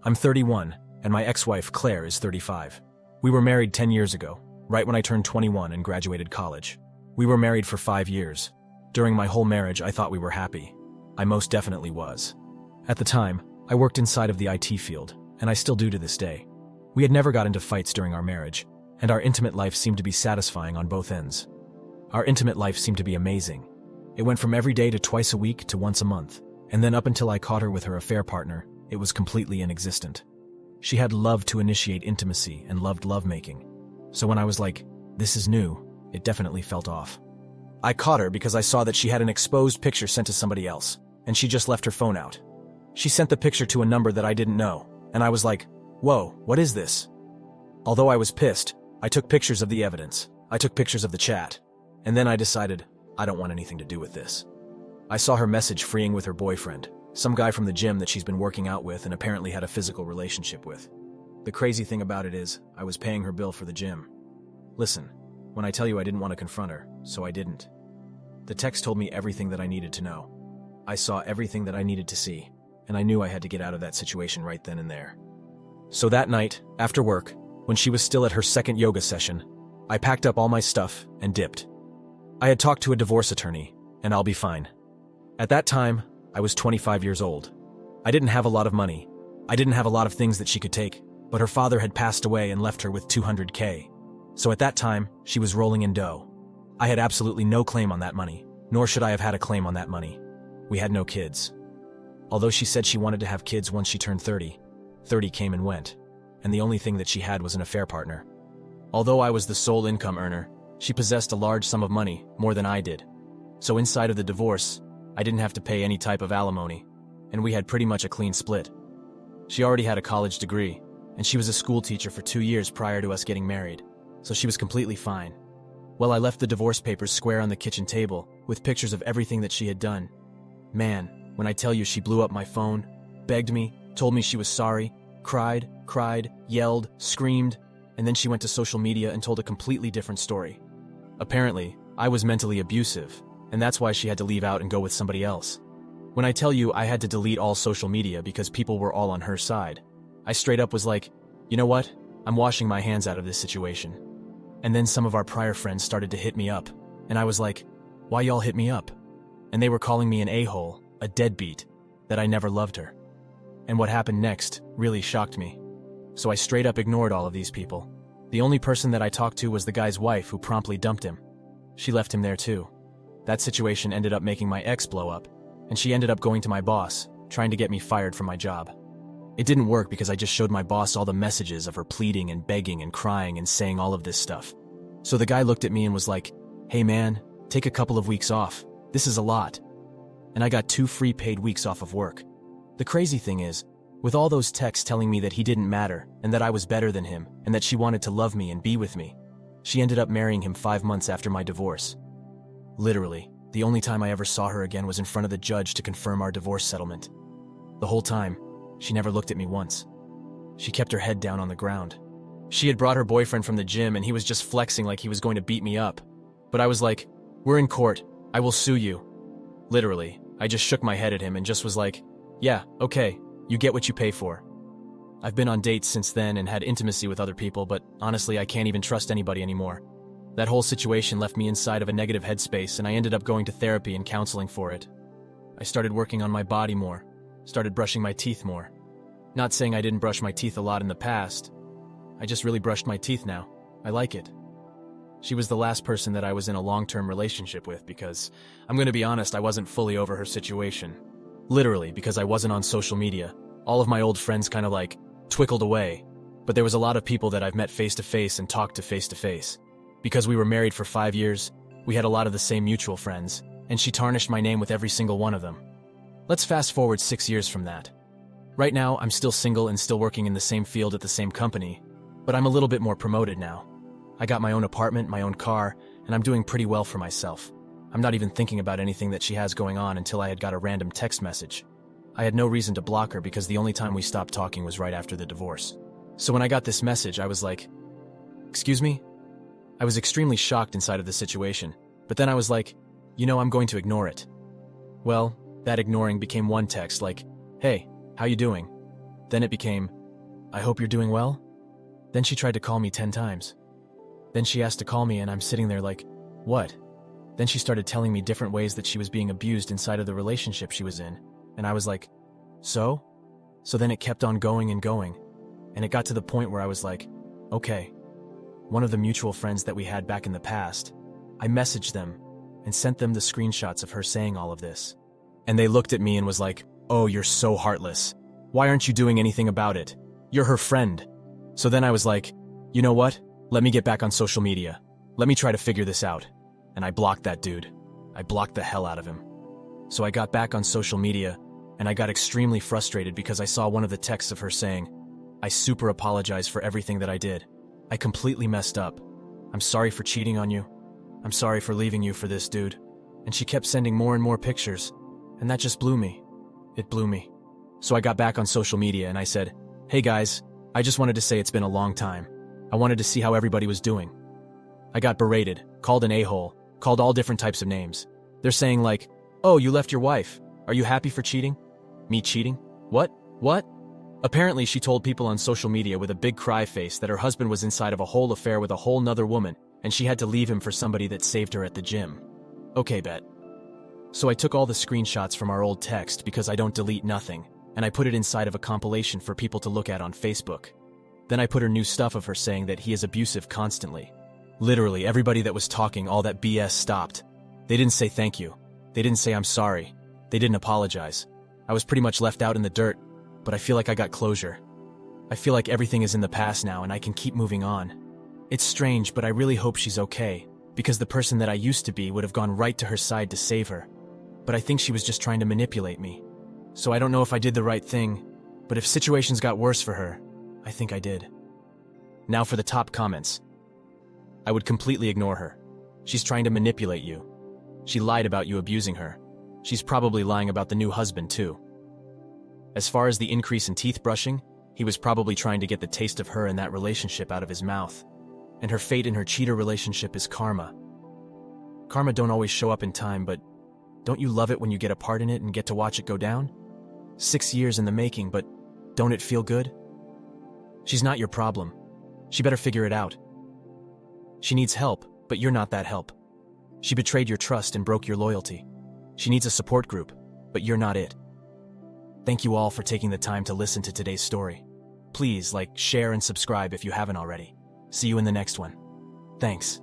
I'm 31, and my ex-wife, Claire, is 35. We were married 10 years ago, right when I turned 21 and graduated college. We were married for 5 years. During my whole marriage, I thought we were happy. I most definitely was. At the time, I worked inside of the IT field, and I still do to this day. We had never got into fights during our marriage, and our intimate life seemed to be satisfying on both ends. Our intimate life seemed to be amazing. It went from every day to twice a week to once a month, and then up until I caught her with her affair partner, it was completely inexistent. She had loved to initiate intimacy and loved lovemaking. So when I was like, this is new, it definitely felt off. I caught her because I saw that she had an exposed picture sent to somebody else, and she just left her phone out. She sent the picture to a number that I didn't know, and I was like, whoa, what is this? Although I was pissed, I took pictures of the evidence. I took pictures of the chat. And then I decided, I don't want anything to do with this. I saw her message freeing with her boyfriend, some guy from the gym that she's been working out with and apparently had a physical relationship with. The crazy thing about it is, I was paying her bill for the gym. Listen, when I tell you I didn't want to confront her, so I didn't. The text told me everything that I needed to know. I saw everything that I needed to see, and I knew I had to get out of that situation right then and there. So that night, after work, when she was still at her second yoga session, I packed up all my stuff and dipped. I had talked to a divorce attorney, and I'll be fine. At that time, I was 25 years old. I didn't have a lot of money. I didn't have a lot of things that she could take, but her father had passed away and left her with $200K. So at that time, she was rolling in dough. I had absolutely no claim on that money, nor should I have had a claim on that money. We had no kids. Although she said she wanted to have kids once she turned 30, 30 came and went, and the only thing that she had was an affair partner. Although I was the sole income earner, she possessed a large sum of money, more than I did. So inside of the divorce, I didn't have to pay any type of alimony, and we had pretty much a clean split. She already had a college degree, and she was a school teacher for 2 years prior to us getting married, so she was completely fine. Well, I left the divorce papers square on the kitchen table, with pictures of everything that she had done. Man, when I tell you she blew up my phone, begged me, told me she was sorry, cried, yelled, screamed, and then she went to social media and told a completely different story. Apparently, I was mentally abusive, and that's why she had to leave out and go with somebody else. When I tell you I had to delete all social media because people were all on her side, I straight up was like, you know what? I'm washing my hands out of this situation. And then some of our prior friends started to hit me up, and I was like, why y'all hit me up? And they were calling me an a-hole, a deadbeat, that I never loved her. And what happened next really shocked me. So I straight up ignored all of these people. The only person that I talked to was the guy's wife who promptly dumped him. She left him there too. That situation ended up making my ex blow up, and she ended up going to my boss, trying to get me fired from my job. It didn't work because I just showed my boss all the messages of her pleading and begging and crying and saying all of this stuff. So the guy looked at me and was like, hey man, take a couple of weeks off. This is a lot. And I got 2 free paid weeks off of work. The crazy thing is, with all those texts telling me that he didn't matter and that I was better than him and that she wanted to love me and be with me, she ended up marrying him 5 months after my divorce. Literally, the only time I ever saw her again was in front of the judge to confirm our divorce settlement. The whole time, she never looked at me once. She kept her head down on the ground. She had brought her boyfriend from the gym and he was just flexing like he was going to beat me up. But I was like, we're in court, I will sue you. Literally, I just shook my head at him and just was like, yeah, okay, you get what you pay for. I've been on dates since then and had intimacy with other people, but honestly, I can't even trust anybody anymore. That whole situation left me inside of a negative headspace and I ended up going to therapy and counseling for it. I started working on my body more, started brushing my teeth more. Not saying I didn't brush my teeth a lot in the past. I just really brushed my teeth now. I like it. She was the last person that I was in a long-term relationship with because, I'm going to be honest, I wasn't fully over her situation. Literally, because I wasn't on social media. All of my old friends kind of like twickled away, but there was a lot of people that I've met face-to-face and talked to face-to-face. Because we were married for 5 years, we had a lot of the same mutual friends, and she tarnished my name with every single one of them. Let's fast forward 6 years from that. Right now, I'm still single and still working in the same field at the same company, but I'm a little bit more promoted now. I got my own apartment, my own car, and I'm doing pretty well for myself. I'm not even thinking about anything that she has going on until I had got a random text message. I had no reason to block her because the only time we stopped talking was right after the divorce. So when I got this message, I was like, excuse me? I was extremely shocked inside of the situation, but then I was like, you know, I'm going to ignore it. Well, that ignoring became one text like, hey, how you doing? Then it became, I hope you're doing well? Then she tried to call me 10 times. Then she asked to call me and I'm sitting there like, what? Then she started telling me different ways that she was being abused inside of the relationship she was in. And I was like, so? So then it kept on going and going. And it got to the point where I was like, okay. One of the mutual friends that we had back in the past, I messaged them and sent them the screenshots of her saying all of this. And they looked at me and was like, oh, you're so heartless. Why aren't you doing anything about it? You're her friend. So then I was like, you know what? Let me get back on social media. Let me try to figure this out. And I blocked that dude. I blocked the hell out of him. So I got back on social media and I got extremely frustrated because I saw one of the texts of her saying, I super apologize for everything that I did. I completely messed up. I'm sorry for cheating on you. I'm sorry for leaving you for this dude. And she kept sending more and more pictures. And that just blew me. It blew me. So I got back on social media and I said, hey guys, I just wanted to say it's been a long time. I wanted to see how everybody was doing. I got berated, called an a-hole, called all different types of names. They're saying like, oh, you left your wife. Are you happy for cheating? Me cheating? What? What? Apparently she told people on social media with a big cry face that her husband was inside of a whole affair with a whole nother woman and she had to leave him for somebody that saved her at the gym. Okay, bet. So I took all the screenshots from our old text because I don't delete nothing, and I put it inside of a compilation for people to look at on Facebook. Then I put her new stuff of her saying that he is abusive constantly. Literally, everybody that was talking all that BS stopped. They didn't say thank you. They didn't say I'm sorry. They didn't apologize. I was pretty much left out in the dirt, but I feel like I got closure. I feel like everything is in the past now and I can keep moving on. It's strange, but I really hope she's okay, because the person that I used to be would have gone right to her side to save her. But I think she was just trying to manipulate me. So I don't know if I did the right thing, but if situations got worse for her, I think I did. Now for the top comments. I would completely ignore her. She's trying to manipulate you. She lied about you abusing her. She's probably lying about the new husband too. As far as the increase in teeth brushing, he was probably trying to get the taste of her and that relationship out of his mouth. And her fate in her cheater relationship is karma. Karma don't always show up in time, but don't you love it when you get a part in it and get to watch it go down? 6 years in the making, but don't it feel good? She's not your problem. She better figure it out. She needs help, but you're not that help. She betrayed your trust and broke your loyalty. She needs a support group, but you're not it. Thank you all for taking the time to listen to today's story. Please like, share, and subscribe if you haven't already. See you in the next one. Thanks.